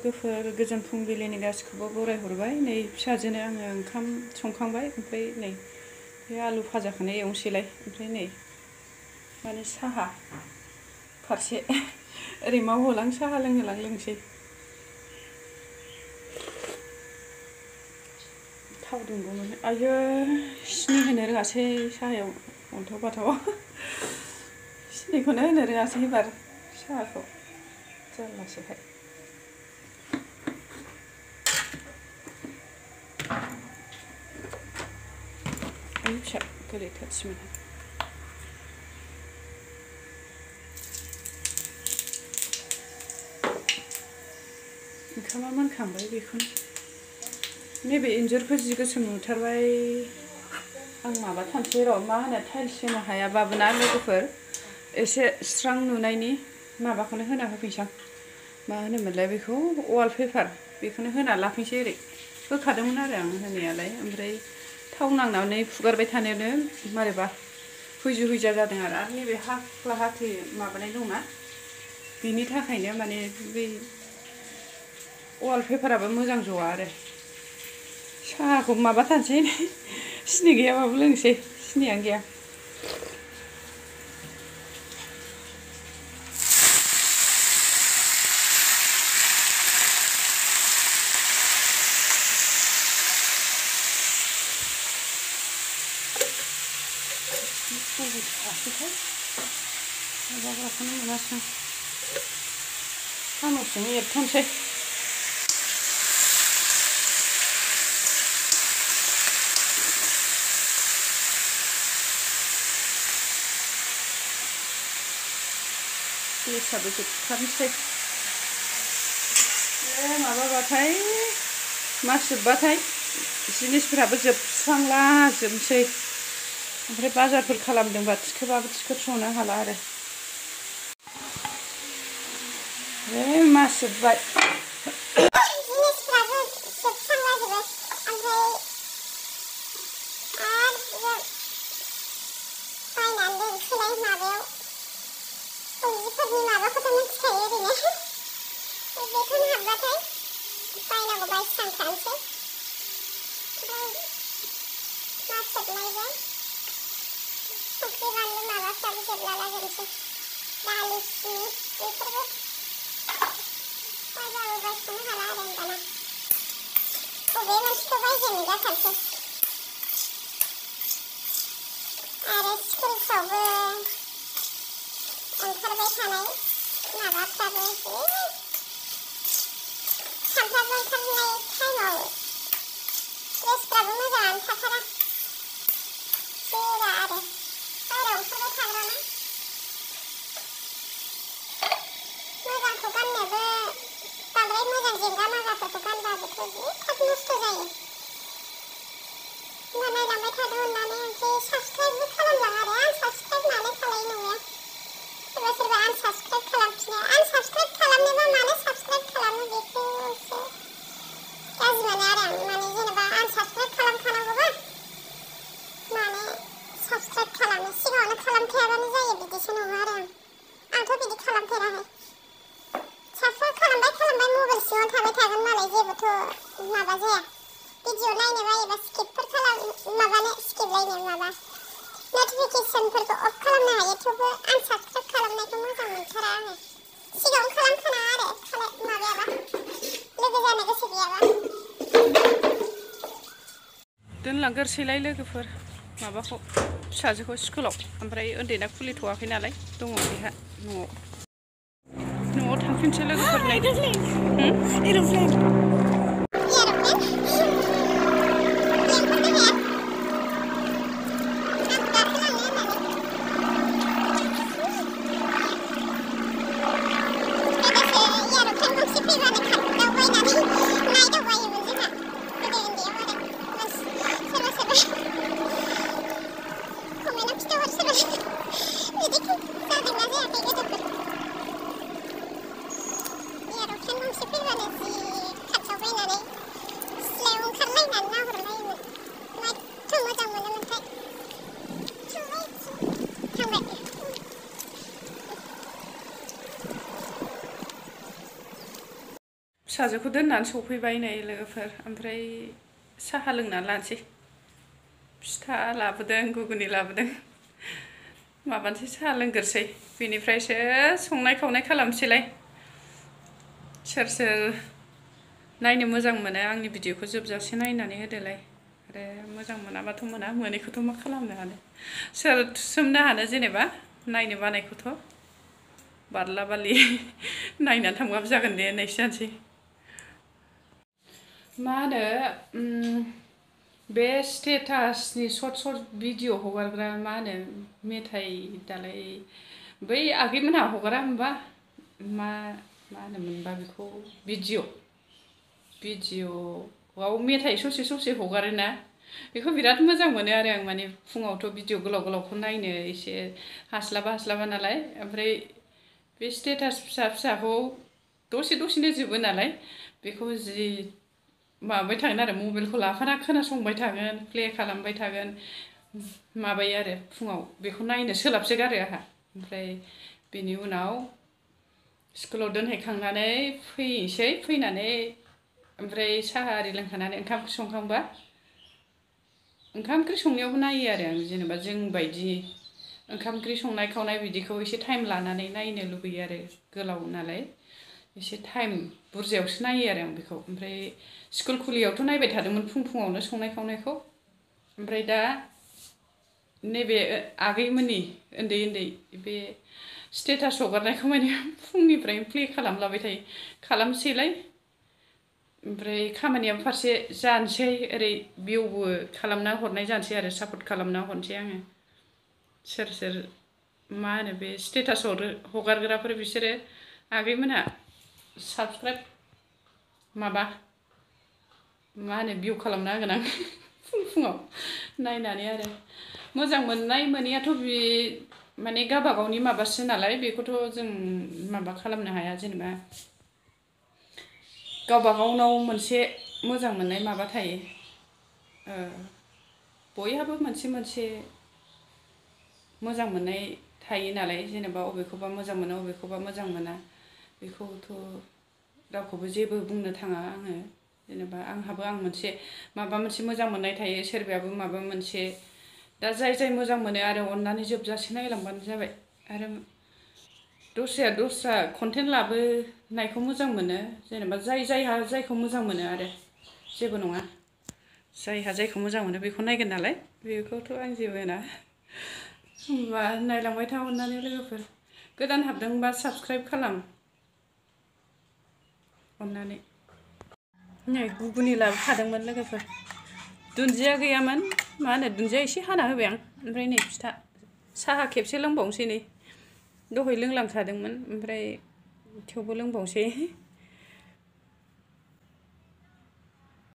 लोगोफोर गोजोन फुंबिलिनि गासिखौबो बरायहरबाय। नै फिसाजोनो आङो ओंखाम संखांबाय, ओमफ्राय नै बे आलु भाजाखौनो एवनोसैलाय। ओमफ्राय नै माने साहा फारसे ओरै मावहोलां साहा लोंहोलां लोंसै। थाव दुंगौमोन। आयो सिनि होनो रोङासै साहायाव, अन्थाव बाथाव सिनिखौनो होनो रोङासै एबार साहाखौ, जारलासोहाय। आयु फिसा गोलैथारसैमोन। ओंखामा मोनखांबाय, बेखौनो नैबे इन्जुरखौ जि गोसोम नुथारबाय आं। माबाथारसै र', मा होनो टाइल्स होनो हायाबाबो ना लोगोफोर, एसे स्रां नुनायनि माबाखौनो होना होफैसां। मा होनोमोनलाय बेखौ, वालपेपार, बेखौनो होना लाफैसै। ओरै होखादोंमोन आरो आं होनायालाय, ओमफ्राय थाव नांनानै फुगारबाय थानायावनो मारैबा हुइजु हुइजा जादों आरो नैबे हाख्ला हाख्लि माबानाय दंना, बिनि थाखायनो माने बै वालपेपाराबो मोजां ज'आ आरो। साहाखौ माबाथारसै, सिनि गैयाबाबो लोंसै, सिनियानो गैया। माबाग्राखौनो मोनासै आं, सामसजों एरथ'नोसै। गेसाबो जोबथारनोसै। बे माबाबाथाय, मास जोबबाथाय जिनिसफोराबो जोबस्रांलाजोबनोसै। ओमफ्राय बाजारफोर खालामदोंबा थिखोबाबो थिखोथ्र'नो हाला आरो। बे मास जोबबाय। जिनिसफ्राबो जोबस्रांलाजोबो, ओमफ्राय आरो बायनानै दोनसैलाय माबायाव, सब्जिफोरनि माबाखौथ' मिथिखायो ओरैनो। बेथन हाबबाथाय बायनांगौ बायस्रांखानोसै। ओमफ्राय मास जोबनायजों संख्रि बानलु माबाफ्राबो जोबलालाजोबनोसै। दालि सिनि बेफोरबो बायबाबो बायस'नो हाला आरो होमबाना। बबे मोनसेखौ बायजेननो जाथारसै। आरो स्कुलफ्रावबो ओंखारबाय थानाय माबाफ्राबो सानफ्रामबो ओंखारनाय टाइमाव ड्रेसफ्राबो मोजाङानो थाथारा, जोरा आरो बाहेरायाव ओंखारबाय थाग्राना। मोजांखौ गाननोबो बांद्राय मोजां जेंगा मागाफोरखौ गानबाबोथ' जि थाब नस्थ' जायो। होमबा नायलांबाय थादो अननानै, ओमफ्राय साबसक्राइबबो खालामलां आरो। आनसाबसक्राइब मानो खालायो नोंलाय? सोरबा सोरबा आनसाबसक्राइब खालामफिनो। आनसाबसक्राइब खालामनोबा मानो साबसक्राइब खालामो बेखौसो गाज्रि मोनो आरो आं। माने जेनेबा आनसाबसक्राइब खालामखानांगौबा मानो साबसक्राइब खालामो, सिगाङावनो खालामखायाबानो जायो, बिदिसो नङा आरो आं। आंथ' बिदि खालामफेराखै। साबसक्राइब खालामबाय मबाइल सिङाव थाबाय थागोन मालाय, जेबोथ' माबा जाया। भिडिअ नायनो बायोबा स्किपफोर स्किपलायनो माबा नटिफिकेसनफोरखौ अफ खालामनो हायो, थेवबो आनसाबसक्राइब खालामनायखौ मोजां मोनथारा आङो। सिगाङावनो खालामखानाङा आरो माबायाबा, लोगो जानो गोसो गैयाबा। दोनलांगोरसैलाय लोगोफोर माबाखौ, फिसाजोखौ स्कुलाव। ओमफ्राय उन्दैना खुलिथ'वाखै नालाय, दङ बेहा न'आव थांफिनसै लोगोफोर। एर'प्लेन गंसे फैबानो जि खाथियाव फिसाजोखौ दोननानै सफैबाय नै लोगोफोर ओमफ्राय साहा लोंनानै लानोसै फिथा लाबोदों गुगुनि लाबोदों माबानोसै साहा लोंग्रोसै बेनिफ्रायसो संनाय खावनाय खालामसैलाय सोर सोर नायनो मोजां मोनो आंनि भिडिअखौ जोबजासे नायनानै होदोलाय आरो मोजां मोनाबाथ' मोना मोनैखौथ' मा खालामनो हानो सोर थुसोमनो हानो जेनेबा नायनो बानायखौथ' बारला बारलि नायनानै थांबाबो जागोन दे होननायसो जानोसै मा होनो बे स्टेटासनि सर्ट भिडिअ हगारग्रा मा होनो मेथाइ दालाय बै आगैमोनहा हगारा होमबा मा होनोमोनबा बेखौ भिडिअआव मेथाइ ससे हगारोना बेखौ बिराद मोजां मोनो आरो आं माने फुङावथ' भिडिअ गोलावखौ नायनो एसे हास्लाबा नालाय ओमफ्राय बे स्टेटास फिसाखौ दसेनो जोबो नालाय बेखौ जि माबाबाय थागोन आरो मबाइलखौ लाफाना खोनासंबाय थागोन प्ले खालामबाय थागोन माबायो आरो फुङाव बेखौ नायनो सोलाबसोगारो आंहा ओमफ्राय बेनि उनाव स्कुलाव दोनहैखांनानै फैनोसै फैनानै ओमफ्राय साहा आरि लोंखांनानै ओंखाम ओंख्रि संखांबा ओंखाम ओंख्रि संनायावबो नायो आरो आं जेनेबा जोंबायदि ओंखाम ओंख्रि संनाय खावनाय बिदिखौ एसे टाइम लानानै नायनो लुबैयो आरो गोलाव नालाय एसे टाइम बुरजायावसो नायो आरो आं बेखौ ओमफ्राय स्कुल खुलियावथ' नायबाय थादोंमोन फुङावनो संनाय खावनायखौ ओमफ्राय दा नैबे आगैमोननि उन्दै बे स्टेटास हगारनायखौ माने फुंनिफ्रायनो प्ले खालामलाबाय थायो खालामसैलाय ओमफ्राय खामानियाबो फारसे जानोसै ओरै भिउबो खालामना हरनाय जानोसै आरो सापर्ट खालामना हरनोसै आङो सोर मा होनो बे स्टेटास हगारग्राफोर बिसोरो आगैमोनहा साबसक्राइब माबा मा होनो भिउ खालामना होगोन आं फुङाव नायनानै आरो मोजां मोननाय मोनैयाथ' बे माने गावबागावनि माबासो नालाय बेखौथ' जों माबा खालामनो हाया जेनेबा गावबागावनाव मोनसे मोजां मोननाय माबा थायो बयहाबो मोनसे मोजां मोननाय थायो नालाय जेनेबा अबेखौबा मोजां मोनो अबेखौबा मोजां मोना बेखौथ' रावखौबो जेबो बुंनो थाङा आङो जेनेबा आंहाबो मोनसे माबा मोनसे मोजां मोननाय थायो सोरबायाबो माबा मोनसे दा जाय मोजां मोनो आरो अननानै जोबजासे नायलांबानो जाबाय आरो दस्रा कन्टेन्ट लाबोनायखौ मोजां मोनो जेनेबा जायहा जायखौ मोजां मोनो आरो जेबो नङा जायहा जायखौ मोजां मोनो बेखौ नायगोन नालाय बेखौथ' आं जेबो होना होमबा नायलांबाय था अननानै लोगोफोर गोदान हाबदोंबा साबसक्राइब खालाम अननानै नै गुगुनि लाबोखादोंमोन लोगोफोर दुन्दिया गैयामोन मा होनो दुन्दिया एसे हाना होबाय आं ओमफ्राय नै फिथा साहा खेबसे लोंबावनोसै नै दहाय लोंलांखादोंमोन ओमफ्राय थेवबो लोंबावनोसै